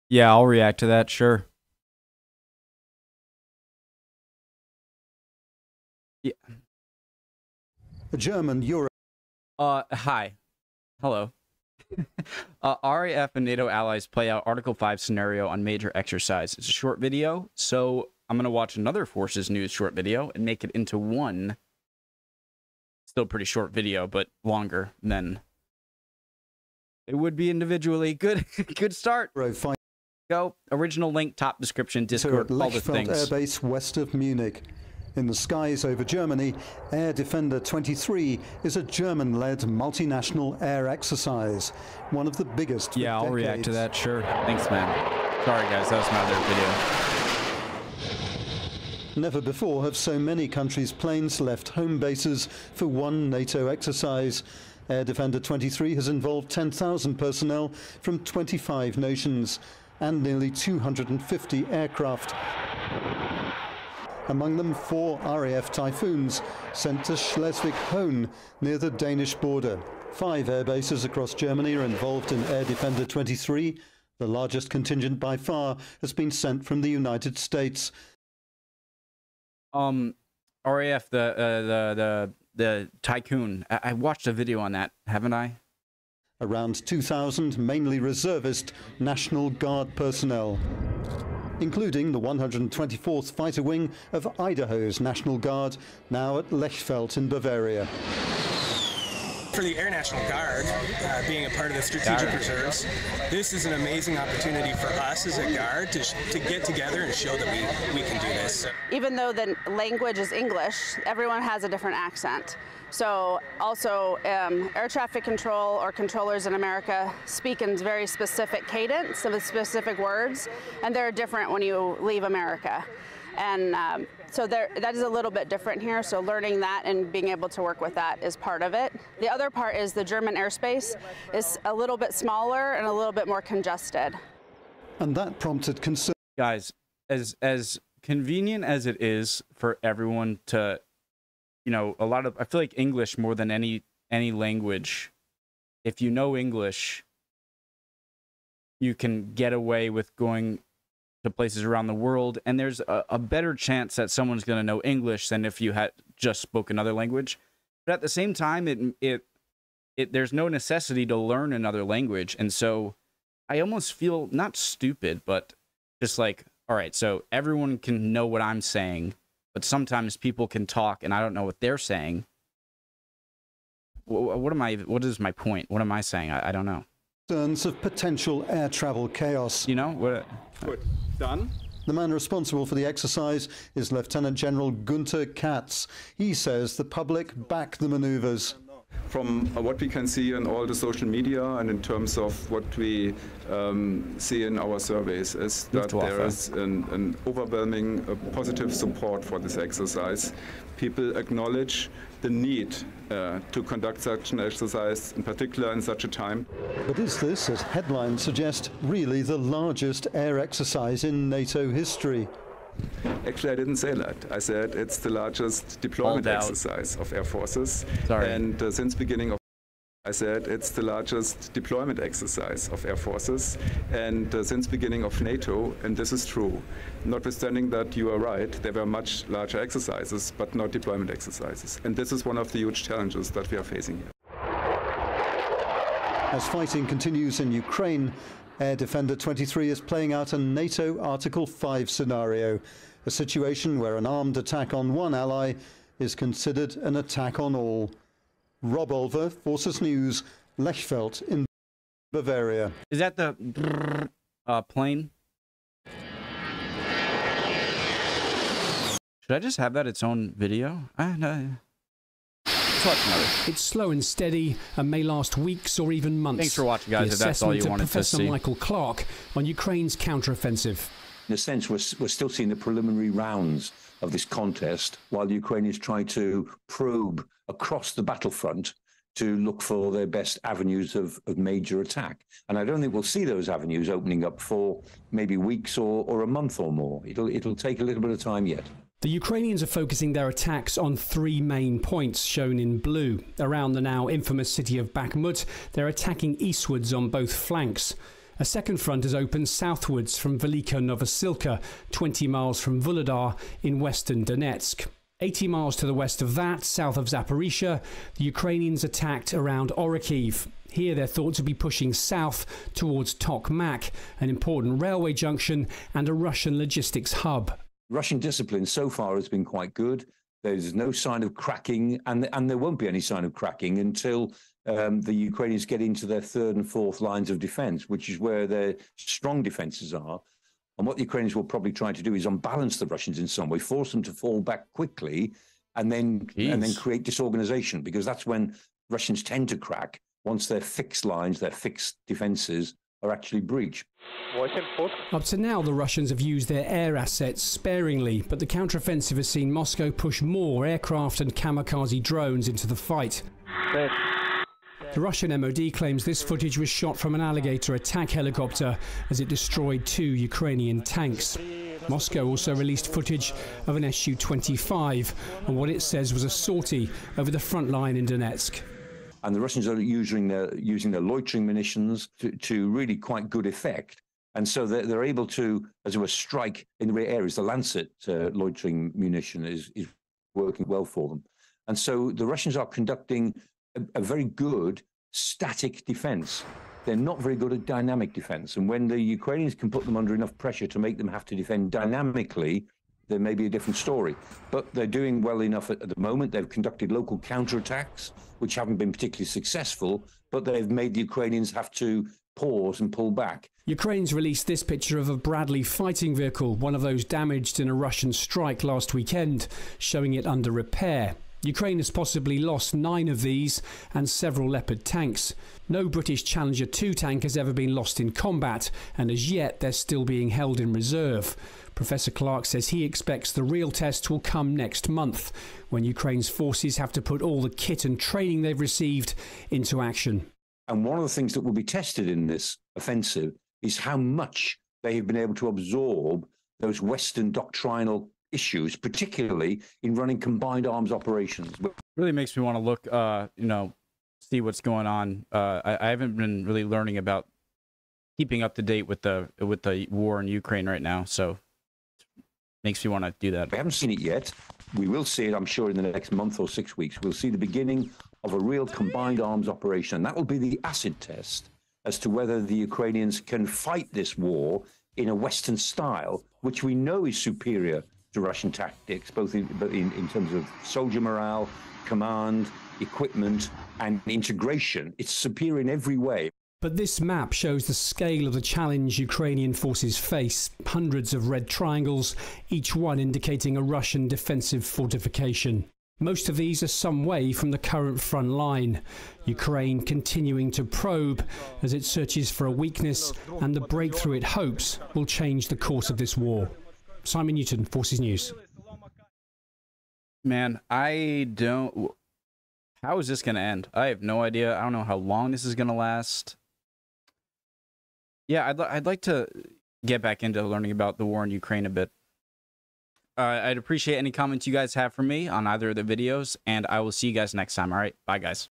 Yeah, I'll react to that, sure. Yeah. A German Euro. Hi. Hello. RAF and NATO allies play out Article 5 scenario on major exercise. It's a short video, so I'm going to watch another Forces News short video and make it into one. Still pretty short video, but longer than it would be individually. Good start. Go. Original link, top description, Discord, all the things. Air Base west of Munich. In the skies over Germany, Air Defender 23 is a German-led multinational air exercise, one of the biggest. Yeah, I'll react to that, sure. Thanks, man. Sorry, guys, that was my other video. Never before have so many countries' planes left home bases for one NATO exercise. Air Defender 23 has involved 10,000 personnel from 25 nations and nearly 250 aircraft. Among them 4 RAF Typhoons sent to Schleswig-Holstein near the Danish border. 5 air bases across Germany are involved in Air Defender 23. The largest contingent by far has been sent from the United States. RAF, the Tycoon. I watched a video on that, haven't I? Around 2,000 mainly reservist National Guard personnel, including the 124th Fighter Wing of Idaho's National Guard, now at Lechfeld in Bavaria. For the Air National Guard, being a part of the Strategic Reserves, this is an amazing opportunity for us as a Guard to get together and show that we can do this. Even though the language is English, everyone has a different accent. So also air traffic control or controllers in America speak in very specific cadence, with specific words, and they're different when you leave America. And so that is a little bit different here, so learning that and being able to work with that is part of it. The other part is the German airspace is a little bit smaller and a little bit more congested. And that prompted concern. Guys, as convenient as it is for everyone to, you know, I feel like English more than any language, if you know English, you can get away with going to places around the world, and there's a better chance that someone's going to know English than if you had just spoke another language. But at the same time, there's no necessity to learn another language, and so I almost feel not stupid, but just like, all right, so everyone can know what I'm saying, but sometimes people can talk and I don't know what they're saying. What is my point? What am I saying? I don't know. Concerns of potential air travel chaos. You know what? Good. Done. The man responsible for the exercise is Lieutenant General Gunther Katz. He says the public back the maneuvers. From what we can see in all the social media and in terms of what we see in our surveys is that there is an overwhelming positive support for this exercise. People acknowledge the need to conduct such an exercise, in particular in such a time. But is this, as headlines suggest, really the largest air exercise in NATO history? Actually, I didn't say that. I said it's the largest deployment exercise of air forces. Sorry. And since beginning of I said it's the largest deployment exercise of air forces, and since beginning of NATO, and this is true. Notwithstanding that you are right, there were much larger exercises, but not deployment exercises. And this is one of the huge challenges that we are facing here. As fighting continues in Ukraine, Air Defender 23 is playing out a NATO Article 5 scenario, a situation where an armed attack on one ally is considered an attack on all. Rob Olver, Forces News, Lechfeld in Bavaria. Is that the plane? Should I just have that its own video? No. Let's watch another. It's slow and steady and may last weeks or even months. Thanks for watching, guys. If that's all you wanted to see. Professor Michael Clark on Ukraine's counteroffensive. In a sense, we're still seeing the preliminary rounds of this contest while Ukraine is trying to probe across the battlefront to look for their best avenues of major attack. And I don't think we'll see those avenues opening up for maybe weeks or a month or more. It'll take a little bit of time yet. The Ukrainians are focusing their attacks on 3 main points, shown in blue. Around the now infamous city of Bakhmut, they're attacking eastwards on both flanks. A second front has opened southwards from Velika Novosilka, 20 miles from Vuhledar in western Donetsk. 80 miles to the west of that, south of Zaporizhia, the Ukrainians attacked around Orikhiv. Here they're thought to be pushing south towards Tokmak, an important railway junction and a Russian logistics hub. Russian discipline so far has been quite good. There's no sign of cracking, and there won't be any sign of cracking until the Ukrainians get into their third and fourth lines of defence, which is where their strong defences are. And what the Ukrainians will probably try to do is unbalance the Russians in some way, force them to fall back quickly, and then create disorganization, because that's when Russians tend to crack, once their fixed lines, their fixed defences are actually breached. Up to now, the Russians have used their air assets sparingly, but the counteroffensive has seen Moscow push more aircraft and kamikaze drones into the fight. The Russian MOD claims this footage was shot from an Alligator attack helicopter as it destroyed 2 Ukrainian tanks. Moscow also released footage of an Su-25 and what it says was a sortie over the front line in Donetsk. And the Russians are using their loitering munitions to really quite good effect. And so they're able to, as it were, strike in the rear areas. The Lancet loitering munition is working well for them. And so the Russians are conducting a very good static defense. They're not very good at dynamic defense. And when the Ukrainians can put them under enough pressure to make them have to defend dynamically, there may be a different story. But they're doing well enough at the moment. They've conducted local counterattacks, which haven't been particularly successful, but they've made the Ukrainians have to pause and pull back. Ukraine's released this picture of a Bradley fighting vehicle, one of those damaged in a Russian strike last weekend, showing it under repair. Ukraine has possibly lost 9 of these and several Leopard tanks. No British Challenger 2 tank has ever been lost in combat, and as yet they're still being held in reserve. Professor Clark says he expects the real test will come next month, when Ukraine's forces have to put all the kit and training they've received into action. And one of the things that will be tested in this offensive is how much they have been able to absorb those Western doctrinal issues, particularly in running combined arms operations. Really makes me want to look, see what's going on. I haven't been really learning about keeping up to date with the war in Ukraine right now, so makes me want to do that. We haven't seen it yet. We will see it, I'm sure, in the next month or 6 weeks. We'll see the beginning of a real combined arms operation. And that will be the acid test as to whether the Ukrainians can fight this war in a Western style, which we know is superior to Russian tactics, both in terms of soldier morale, command, equipment, and integration. It's superior in every way. But this map shows the scale of the challenge Ukrainian forces face. Hundreds of red triangles, each one indicating a Russian defensive fortification. Most of these are some way from the current front line. Ukraine continuing to probe as it searches for a weakness, and the breakthrough it hopes will change the course of this war. Simon Newton, Forces News. Man, how is this going to end? I have no idea. I don't know how long this is going to last. Yeah, I'd like to get back into learning about the war in Ukraine a bit. I'd appreciate any comments you guys have for me on either of the videos, and I will see you guys next time. All right, bye, guys.